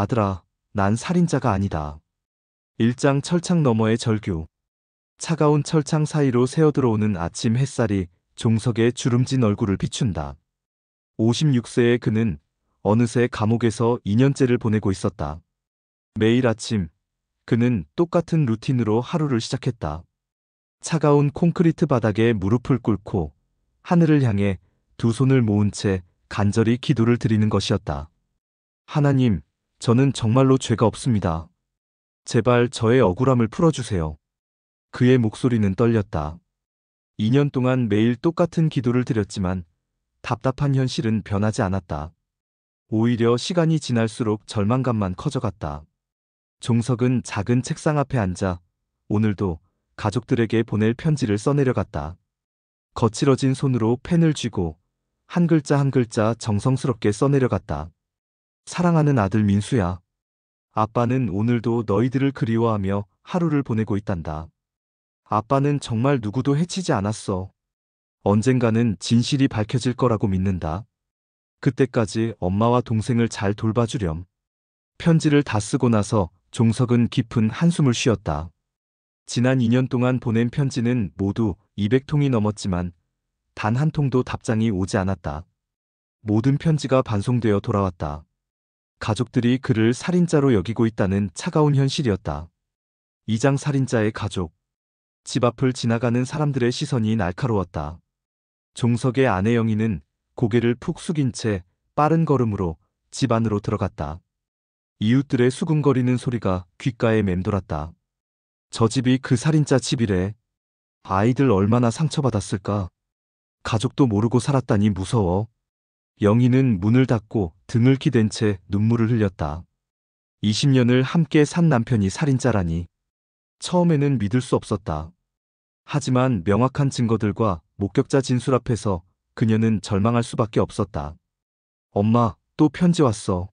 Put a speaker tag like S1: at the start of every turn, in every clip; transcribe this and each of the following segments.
S1: 아들아, 난 살인자가 아니다. 일장 철창 너머의 절규. 차가운 철창 사이로 새어들어오는 아침 햇살이 종석의 주름진 얼굴을 비춘다. 56세의 그는 어느새 감옥에서 2년째를 보내고 있었다. 매일 아침, 그는 똑같은 루틴으로 하루를 시작했다. 차가운 콘크리트 바닥에 무릎을 꿇고 하늘을 향해 두 손을 모은 채 간절히 기도를 드리는 것이었다. 하나님, 저는 정말로 죄가 없습니다. 제발 저의 억울함을 풀어주세요. 그의 목소리는 떨렸다. 2년 동안 매일 똑같은 기도를 드렸지만 답답한 현실은 변하지 않았다. 오히려 시간이 지날수록 절망감만 커져갔다. 종석은 작은 책상 앞에 앉아 오늘도 가족들에게 보낼 편지를 써내려갔다. 거칠어진 손으로 펜을 쥐고 한 글자 한 글자 정성스럽게 써내려갔다. 사랑하는 아들 민수야. 아빠는 오늘도 너희들을 그리워하며 하루를 보내고 있단다. 아빠는 정말 누구도 해치지 않았어. 언젠가는 진실이 밝혀질 거라고 믿는다. 그때까지 엄마와 동생을 잘 돌봐주렴. 편지를 다 쓰고 나서 종석은 깊은 한숨을 쉬었다. 지난 2년 동안 보낸 편지는 모두 200통이 넘었지만 단 한 통도 답장이 오지 않았다. 모든 편지가 반송되어 돌아왔다. 가족들이 그를 살인자로 여기고 있다는 차가운 현실이었다. 이장 살인자의 가족. 집 앞을 지나가는 사람들의 시선이 날카로웠다. 종석의 아내 영희는 고개를 푹 숙인 채 빠른 걸음으로 집 안으로 들어갔다. 이웃들의 수군거리는 소리가 귓가에 맴돌았다. 저 집이 그 살인자 집이래. 아이들 얼마나 상처받았을까. 가족도 모르고 살았다니 무서워. 영희는 문을 닫고 등을 기댄 채 눈물을 흘렸다. 20년을 함께 산 남편이 살인자라니. 처음에는 믿을 수 없었다. 하지만 명확한 증거들과 목격자 진술 앞에서 그녀는 절망할 수밖에 없었다. 엄마, 또 편지 왔어.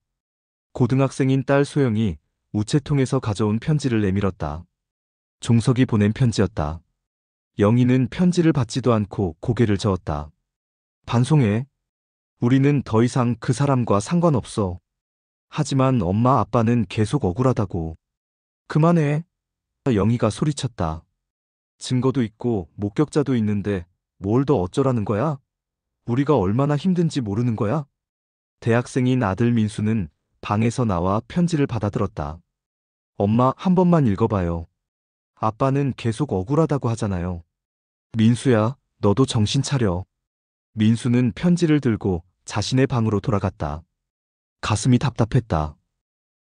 S1: 고등학생인 딸 소영이 우체통에서 가져온 편지를 내밀었다. 종석이 보낸 편지였다. 영희는 편지를 받지도 않고 고개를 저었다. 반송해. 우리는 더 이상 그 사람과 상관없어. 하지만 엄마 아빠는 계속 억울하다고. 그만해. 영희가 소리쳤다. 증거도 있고 목격자도 있는데 뭘 더 어쩌라는 거야? 우리가 얼마나 힘든지 모르는 거야? 대학생인 아들 민수는 방에서 나와 편지를 받아들었다. 엄마, 한 번만 읽어봐요. 아빠는 계속 억울하다고 하잖아요. 민수야, 너도 정신 차려. 민수는 편지를 들고 자신의 방으로 돌아갔다. 가슴이 답답했다.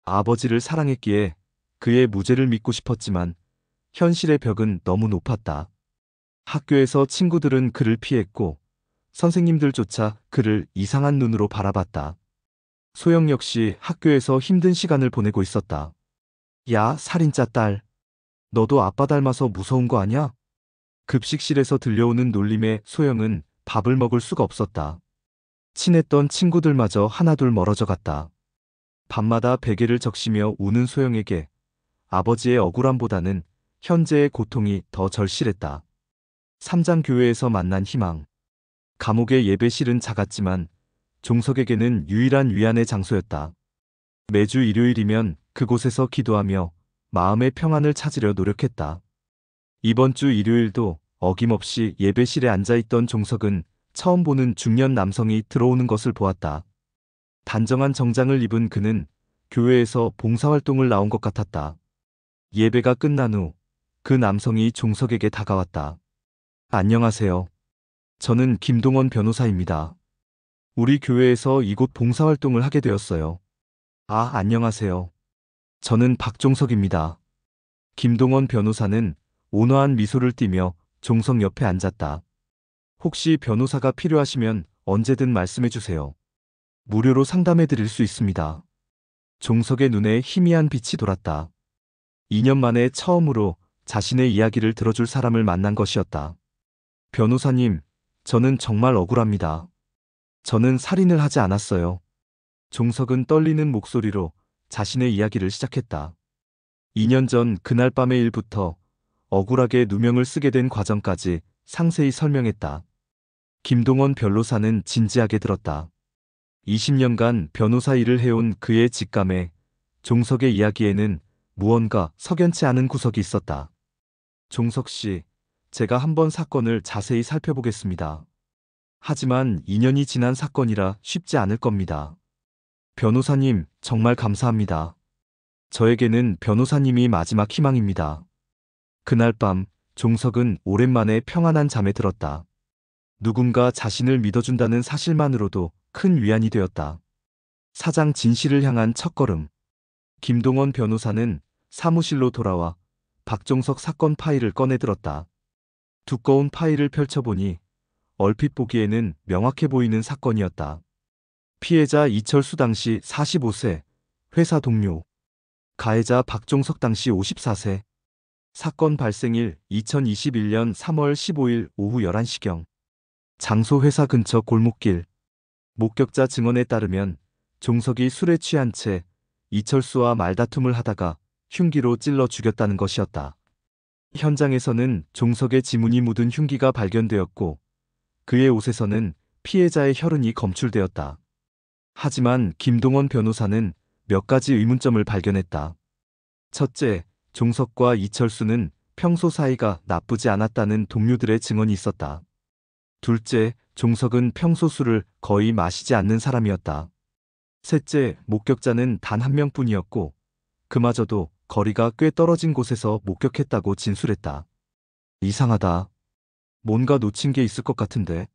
S1: 아버지를 사랑했기에 그의 무죄를 믿고 싶었지만 현실의 벽은 너무 높았다. 학교에서 친구들은 그를 피했고 선생님들조차 그를 이상한 눈으로 바라봤다. 소영 역시 학교에서 힘든 시간을 보내고 있었다. 야, 살인자 딸. 너도 아빠 닮아서 무서운 거 아냐? 급식실에서 들려오는 놀림에 소영은 밥을 먹을 수가 없었다. 친했던 친구들마저 하나둘 멀어져 갔다. 밤마다 베개를 적시며 우는 소영에게 아버지의 억울함보다는 현재의 고통이 더 절실했다. 삼장교회에서 만난 희망. 감옥의 예배실은 작았지만 종석에게는 유일한 위안의 장소였다. 매주 일요일이면 그곳에서 기도하며 마음의 평안을 찾으려 노력했다. 이번 주 일요일도 어김없이 예배실에 앉아있던 종석은 처음 보는 중년 남성이 들어오는 것을 보았다. 단정한 정장을 입은 그는 교회에서 봉사활동을 나온 것 같았다. 예배가 끝난 후 그 남성이 종석에게 다가왔다. 안녕하세요. 저는 김동원 변호사입니다. 우리 교회에서 이곳 봉사활동을 하게 되었어요. 아, 안녕하세요. 저는 박종석입니다. 김동원 변호사는 온화한 미소를 띠며 종석 옆에 앉았다. 혹시 변호사가 필요하시면 언제든 말씀해 주세요. 무료로 상담해 드릴 수 있습니다. 종석의 눈에 희미한 빛이 돌았다. 2년 만에 처음으로 자신의 이야기를 들어줄 사람을 만난 것이었다. 변호사님, 저는 정말 억울합니다. 저는 살인을 하지 않았어요. 종석은 떨리는 목소리로 자신의 이야기를 시작했다. 2년 전 그날 밤의 일부터 억울하게 누명을 쓰게 된 과정까지 상세히 설명했다. 김동원 변호사는 진지하게 들었다. 20년간 변호사 일을 해온 그의 직감에 종석의 이야기에는 무언가 석연치 않은 구석이 있었다. 종석 씨, 제가 한번 사건을 자세히 살펴보겠습니다. 하지만 2년이 지난 사건이라 쉽지 않을 겁니다. 변호사님, 정말 감사합니다. 저에게는 변호사님이 마지막 희망입니다. 그날 밤, 종석은 오랜만에 평안한 잠에 들었다. 누군가 자신을 믿어준다는 사실만으로도 큰 위안이 되었다. 사장 진실을 향한 첫걸음. 김동원 변호사는 사무실로 돌아와 박종석 사건 파일을 꺼내 들었다. 두꺼운 파일을 펼쳐보니 얼핏 보기에는 명확해 보이는 사건이었다. 피해자 이철수 당시 45세, 회사 동료. 가해자 박종석 당시 54세. 사건 발생일 2021년 3월 15일 오후 11시경. 장소 회사 근처 골목길. 목격자 증언에 따르면 종석이 술에 취한 채 이철수와 말다툼을 하다가 흉기로 찔러 죽였다는 것이었다. 현장에서는 종석의 지문이 묻은 흉기가 발견되었고 그의 옷에서는 피해자의 혈흔이 검출되었다. 하지만 김동원 변호사는 몇 가지 의문점을 발견했다. 첫째, 종석과 이철수는 평소 사이가 나쁘지 않았다는 동료들의 증언이 있었다. 둘째, 종석은 평소 술을 거의 마시지 않는 사람이었다. 셋째, 목격자는 단 한 명뿐이었고 그마저도 거리가 꽤 떨어진 곳에서 목격했다고 진술했다. 이상하다. 뭔가 놓친 게 있을 것 같은데.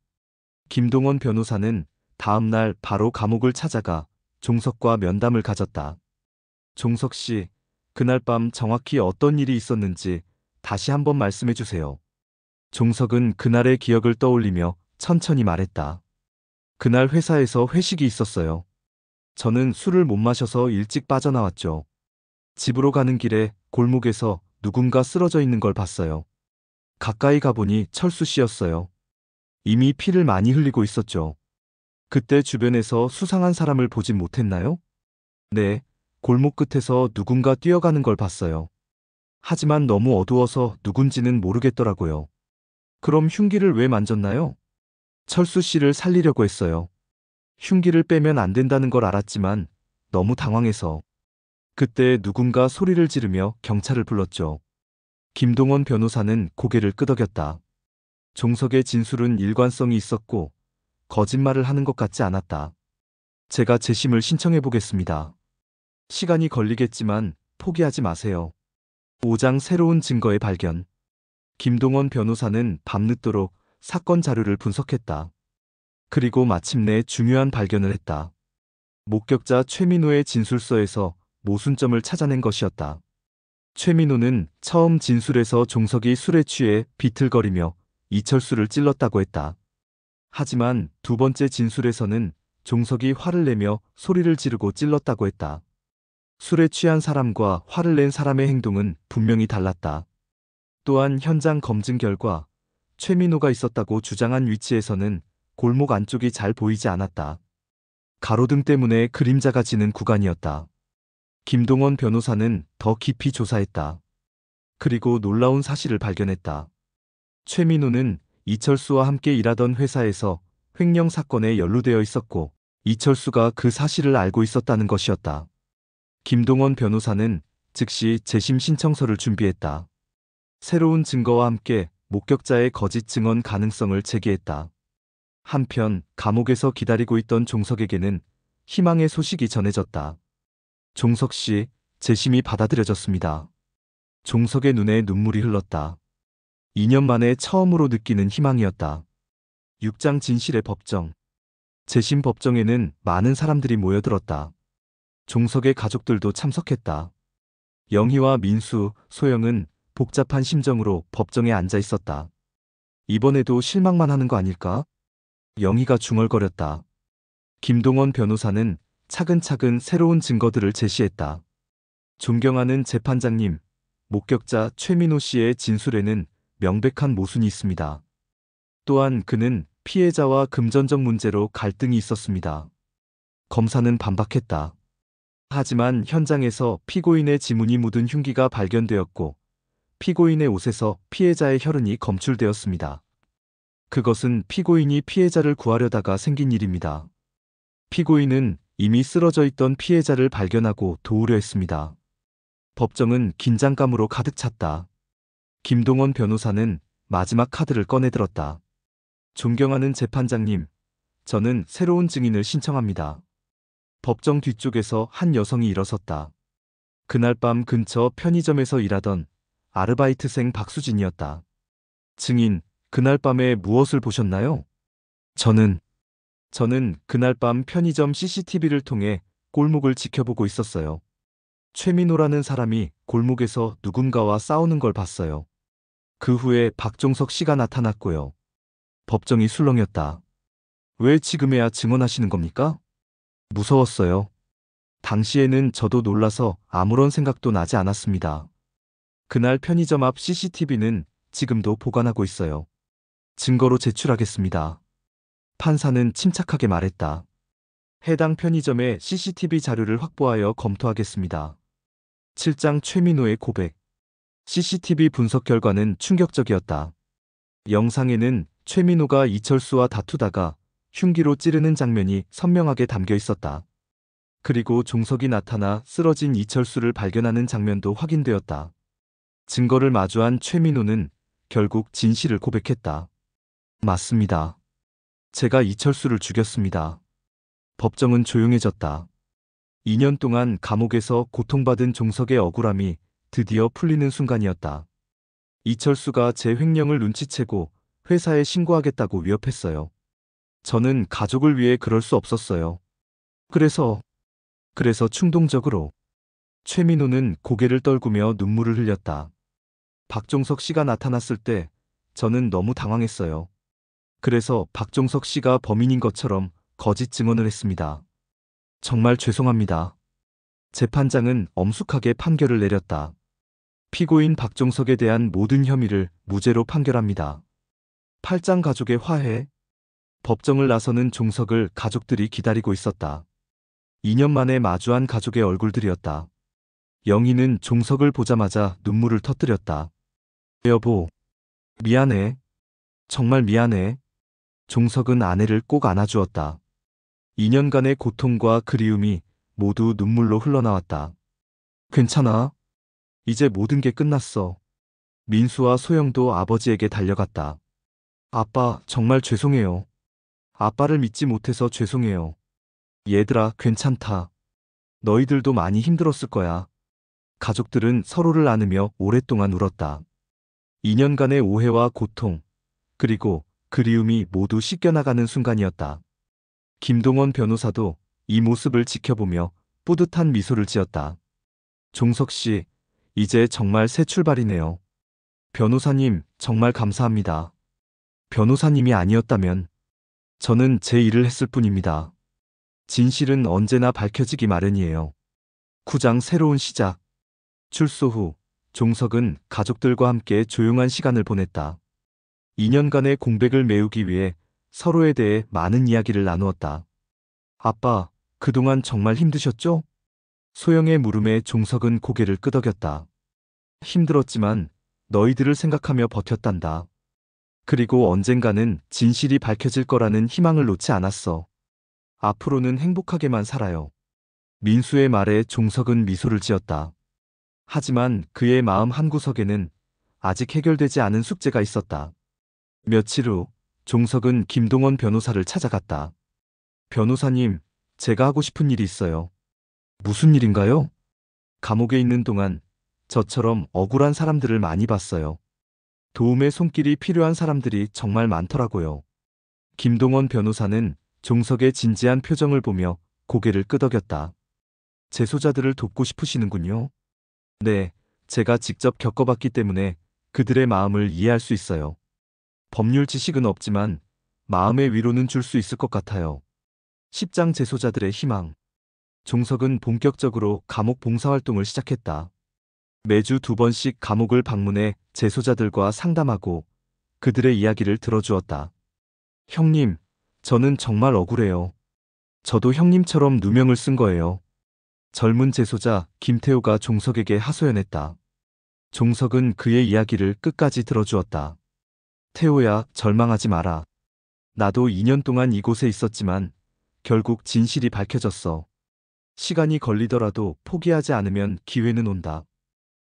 S1: 김동원 변호사는 다음 날 바로 감옥을 찾아가 종석과 면담을 가졌다. 종석 씨, 그날 밤 정확히 어떤 일이 있었는지 다시 한번 말씀해 주세요. 종석은 그날의 기억을 떠올리며 천천히 말했다. 그날 회사에서 회식이 있었어요. 저는 술을 못 마셔서 일찍 빠져나왔죠. 집으로 가는 길에 골목에서 누군가 쓰러져 있는 걸 봤어요. 가까이 가보니 철수 씨였어요. 이미 피를 많이 흘리고 있었죠. 그때 주변에서 수상한 사람을 보진 못했나요? 네, 골목 끝에서 누군가 뛰어가는 걸 봤어요. 하지만 너무 어두워서 누군지는 모르겠더라고요. 그럼 흉기를 왜 만졌나요? 철수 씨를 살리려고 했어요. 흉기를 빼면 안 된다는 걸 알았지만 너무 당황해서. 그때 누군가 소리를 지르며 경찰을 불렀죠. 김동원 변호사는 고개를 끄덕였다. 종석의 진술은 일관성이 있었고 거짓말을 하는 것 같지 않았다. 제가 재심을 신청해 보겠습니다. 시간이 걸리겠지만 포기하지 마세요. 5장 새로운 증거의 발견. 김동원 변호사는 밤늦도록 사건 자료를 분석했다. 그리고 마침내 중요한 발견을 했다. 목격자 최민호의 진술서에서 모순점을 찾아낸 것이었다. 최민호는 처음 진술에서 종석이 술에 취해 비틀거리며 이철수를 찔렀다고 했다. 하지만 두 번째 진술에서는 종석이 화를 내며 소리를 지르고 찔렀다고 했다. 술에 취한 사람과 화를 낸 사람의 행동은 분명히 달랐다. 또한 현장 검증 결과 최민호가 있었다고 주장한 위치에서는 골목 안쪽이 잘 보이지 않았다. 가로등 때문에 그림자가 지는 구간이었다. 김동원 변호사는 더 깊이 조사했다. 그리고 놀라운 사실을 발견했다. 최민호는 이철수와 함께 일하던 회사에서 횡령 사건에 연루되어 있었고 이철수가 그 사실을 알고 있었다는 것이었다. 김동원 변호사는 즉시 재심 신청서를 준비했다. 새로운 증거와 함께 목격자의 거짓 증언 가능성을 제기했다. 한편 감옥에서 기다리고 있던 종석에게는 희망의 소식이 전해졌다. 종석 씨, 재심이 받아들여졌습니다. 종석의 눈에 눈물이 흘렀다. 2년 만에 처음으로 느끼는 희망이었다. 6장 진실의 법정. 재심 법정에는 많은 사람들이 모여들었다. 종석의 가족들도 참석했다. 영희와 민수, 소영은 복잡한 심정으로 법정에 앉아 있었다. 이번에도 실망만 하는 거 아닐까? 영희가 중얼거렸다. 김동원 변호사는 차근차근 새로운 증거들을 제시했다. 존경하는 재판장님, 목격자 최민호 씨의 진술에는 명백한 모순이 있습니다. 또한 그는 피해자와 금전적 문제로 갈등이 있었습니다. 검사는 반박했다. 하지만 현장에서 피고인의 지문이 묻은 흉기가 발견되었고 피고인의 옷에서 피해자의 혈흔이 검출되었습니다. 그것은 피고인이 피해자를 구하려다가 생긴 일입니다. 피고인은 이미 쓰러져 있던 피해자를 발견하고 도우려 했습니다. 법정은 긴장감으로 가득 찼다. 김동원 변호사는 마지막 카드를 꺼내들었다. 존경하는 재판장님, 저는 새로운 증인을 신청합니다. 법정 뒤쪽에서 한 여성이 일어섰다. 그날 밤 근처 편의점에서 일하던 아르바이트생 박수진이었다. 증인, 그날 밤에 무엇을 보셨나요? 저는 그날 밤 편의점 CCTV를 통해 골목을 지켜보고 있었어요. 최민호라는 사람이 골목에서 누군가와 싸우는 걸 봤어요. 그 후에 박종석 씨가 나타났고요. 법정이 술렁였다. 왜 지금에야 증언하시는 겁니까? 무서웠어요. 당시에는 저도 놀라서 아무런 생각도 나지 않았습니다. 그날 편의점 앞 CCTV는 지금도 보관하고 있어요. 증거로 제출하겠습니다. 판사는 침착하게 말했다. 해당 편의점의 CCTV 자료를 확보하여 검토하겠습니다. 7장 최민호의 고백. CCTV 분석 결과는 충격적이었다. 영상에는 최민호가 이철수와 다투다가 흉기로 찌르는 장면이 선명하게 담겨 있었다. 그리고 종석이 나타나 쓰러진 이철수를 발견하는 장면도 확인되었다. 증거를 마주한 최민호는 결국 진실을 고백했다. 맞습니다. 제가 이철수를 죽였습니다. 법정은 조용해졌다. 2년 동안 감옥에서 고통받은 종석의 억울함이 드디어 풀리는 순간이었다. 이철수가 제 횡령을 눈치채고 회사에 신고하겠다고 위협했어요. 저는 가족을 위해 그럴 수 없었어요. 그래서 충동적으로. 최민호는 고개를 떨구며 눈물을 흘렸다. 박종석 씨가 나타났을 때 저는 너무 당황했어요. 그래서 박종석 씨가 범인인 것처럼 거짓 증언을 했습니다. 정말 죄송합니다. 재판장은 엄숙하게 판결을 내렸다. 피고인 박종석에 대한 모든 혐의를 무죄로 판결합니다. 8장 가족의 화해. 법정을 나서는 종석을 가족들이 기다리고 있었다. 2년 만에 마주한 가족의 얼굴들이었다. 영희는 종석을 보자마자 눈물을 터뜨렸다. 여보, 미안해. 정말 미안해. 종석은 아내를 꼭 안아주었다. 2년간의 고통과 그리움이 모두 눈물로 흘러나왔다. 괜찮아. 이제 모든 게 끝났어. 민수와 소영도 아버지에게 달려갔다. 아빠, 정말 죄송해요. 아빠를 믿지 못해서 죄송해요. 얘들아, 괜찮다. 너희들도 많이 힘들었을 거야. 가족들은 서로를 안으며 오랫동안 울었다. 2년간의 오해와 고통, 그리고 그리움이 모두 씻겨나가는 순간이었다. 김동원 변호사도 이 모습을 지켜보며 뿌듯한 미소를 지었다. 종석 씨, 이제 정말 새 출발이네요. 변호사님, 정말 감사합니다. 변호사님이 아니었다면 저는 제 일을 했을 뿐입니다. 진실은 언제나 밝혀지기 마련이에요. 9장 새로운 시작. 출소 후 종석은 가족들과 함께 조용한 시간을 보냈다. 2년간의 공백을 메우기 위해 서로에 대해 많은 이야기를 나누었다. 아빠, 그동안 정말 힘드셨죠? 소영의 물음에 종석은 고개를 끄덕였다. 힘들었지만 너희들을 생각하며 버텼단다. 그리고 언젠가는 진실이 밝혀질 거라는 희망을 놓지 않았어. 앞으로는 행복하게만 살아요. 민수의 말에 종석은 미소를 지었다. 하지만 그의 마음 한구석에는 아직 해결되지 않은 숙제가 있었다. 며칠 후 종석은 김동원 변호사를 찾아갔다. 변호사님, 제가 하고 싶은 일이 있어요. 무슨 일인가요? 감옥에 있는 동안 저처럼 억울한 사람들을 많이 봤어요. 도움의 손길이 필요한 사람들이 정말 많더라고요. 김동원 변호사는 종석의 진지한 표정을 보며 고개를 끄덕였다. 재소자들을 돕고 싶으시는군요. 네, 제가 직접 겪어봤기 때문에 그들의 마음을 이해할 수 있어요. 법률 지식은 없지만 마음의 위로는 줄 수 있을 것 같아요. 10장 재소자들의 희망. 종석은 본격적으로 감옥 봉사활동을 시작했다. 매주 2번씩 감옥을 방문해 재소자들과 상담하고 그들의 이야기를 들어주었다. 형님, 저는 정말 억울해요. 저도 형님처럼 누명을 쓴 거예요. 젊은 재소자 김태호가 종석에게 하소연했다. 종석은 그의 이야기를 끝까지 들어주었다. 태호야, 절망하지 마라. 나도 2년 동안 이곳에 있었지만 결국 진실이 밝혀졌어. 시간이 걸리더라도 포기하지 않으면 기회는 온다.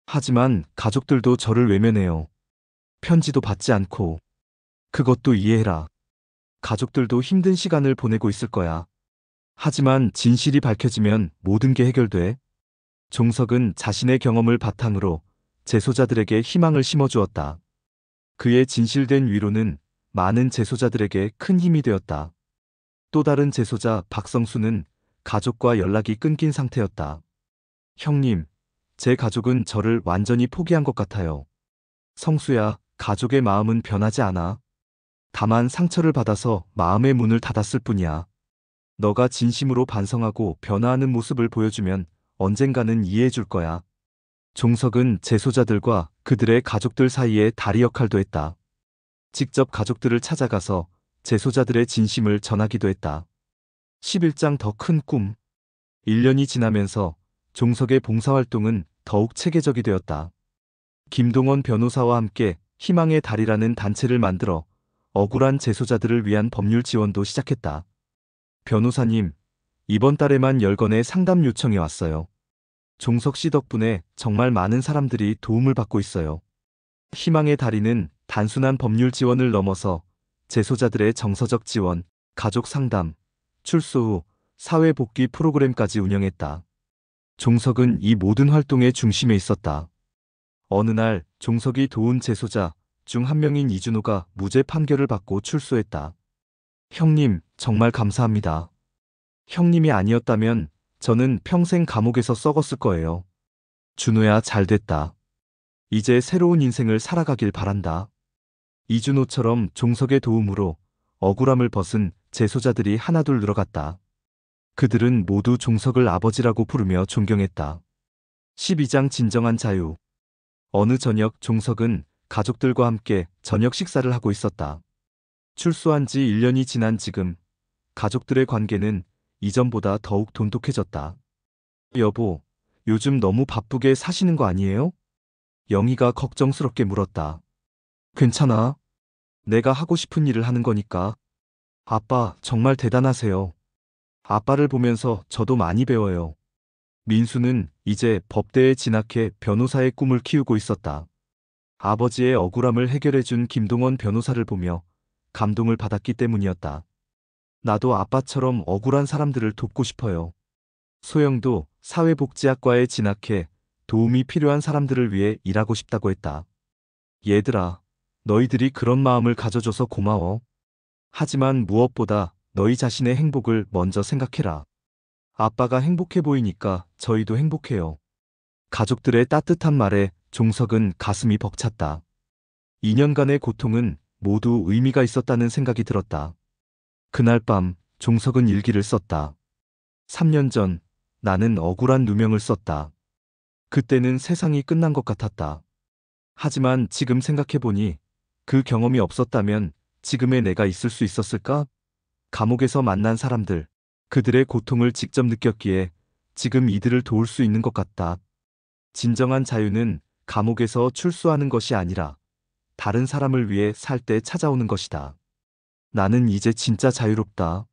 S1: 하지만 가족들도 저를 외면해요. 편지도 받지 않고. 그것도 이해해라. 가족들도 힘든 시간을 보내고 있을 거야. 하지만 진실이 밝혀지면 모든 게 해결돼. 종석은 자신의 경험을 바탕으로 재소자들에게 희망을 심어주었다. 그의 진실된 위로는 많은 재소자들에게 큰 힘이 되었다. 또 다른 재소자 박성수는 가족과 연락이 끊긴 상태였다. 형님, 제 가족은 저를 완전히 포기한 것 같아요. 성수야, 가족의 마음은 변하지 않아. 다만 상처를 받아서 마음의 문을 닫았을 뿐이야. 너가 진심으로 반성하고 변화하는 모습을 보여주면 언젠가는 이해해 줄 거야. 종석은 재소자들과 그들의 가족들 사이에 다리 역할도 했다. 직접 가족들을 찾아가서 재소자들의 진심을 전하기도 했다. 11장 더 큰 꿈. 1년이 지나면서 종석의 봉사활동은 더욱 체계적이 되었다. 김동원 변호사와 함께 희망의 달이라는 단체를 만들어 억울한 재소자들을 위한 법률 지원도 시작했다. 변호사님, 이번 달에만 10건의 상담 요청이 왔어요. 종석 씨 덕분에 정말 많은 사람들이 도움을 받고 있어요. 희망의 다리는 단순한 법률 지원을 넘어서 재소자들의 정서적 지원, 가족 상담, 출소 후 사회 복귀 프로그램까지 운영했다. 종석은 이 모든 활동의 중심에 있었다. 어느 날 종석이 도운 재소자 중 한 명인 이준호가 무죄 판결을 받고 출소했다. 형님, 정말 감사합니다. 형님이 아니었다면 저는 평생 감옥에서 썩었을 거예요. 준호야, 잘 됐다. 이제 새로운 인생을 살아가길 바란다. 이준호처럼 종석의 도움으로 억울함을 벗은 재소자들이 하나둘 늘어갔다. 그들은 모두 종석을 아버지라고 부르며 존경했다. 12장 진정한 자유. 어느 저녁 종석은 가족들과 함께 저녁 식사를 하고 있었다. 출소한 지 1년이 지난 지금 가족들의 관계는 이전보다 더욱 돈독해졌다. 여보, 요즘 너무 바쁘게 사시는 거 아니에요? 영희가 걱정스럽게 물었다. 괜찮아. 내가 하고 싶은 일을 하는 거니까. 아빠, 정말 대단하세요. 아빠를 보면서 저도 많이 배워요. 민수는 이제 법대에 진학해 변호사의 꿈을 키우고 있었다. 아버지의 억울함을 해결해준 김동원 변호사를 보며 감동을 받았기 때문이었다. 나도 아빠처럼 억울한 사람들을 돕고 싶어요. 소영도 사회복지학과에 진학해 도움이 필요한 사람들을 위해 일하고 싶다고 했다. 얘들아, 너희들이 그런 마음을 가져줘서 고마워. 하지만 무엇보다 너희 자신의 행복을 먼저 생각해라. 아빠가 행복해 보이니까 저희도 행복해요. 가족들의 따뜻한 말에 종석은 가슴이 벅찼다. 2년간의 고통은 모두 의미가 있었다는 생각이 들었다. 그날 밤 종석은 일기를 썼다. 3년 전 나는 억울한 누명을 썼다. 그때는 세상이 끝난 것 같았다. 하지만 지금 생각해보니 그 경험이 없었다면 지금의 내가 있을 수 있었을까? 감옥에서 만난 사람들, 그들의 고통을 직접 느꼈기에 지금 이들을 도울 수 있는 것 같다. 진정한 자유는 감옥에서 출소하는 것이 아니라 다른 사람을 위해 살 때 찾아오는 것이다. 나는 이제 진짜 자유롭다.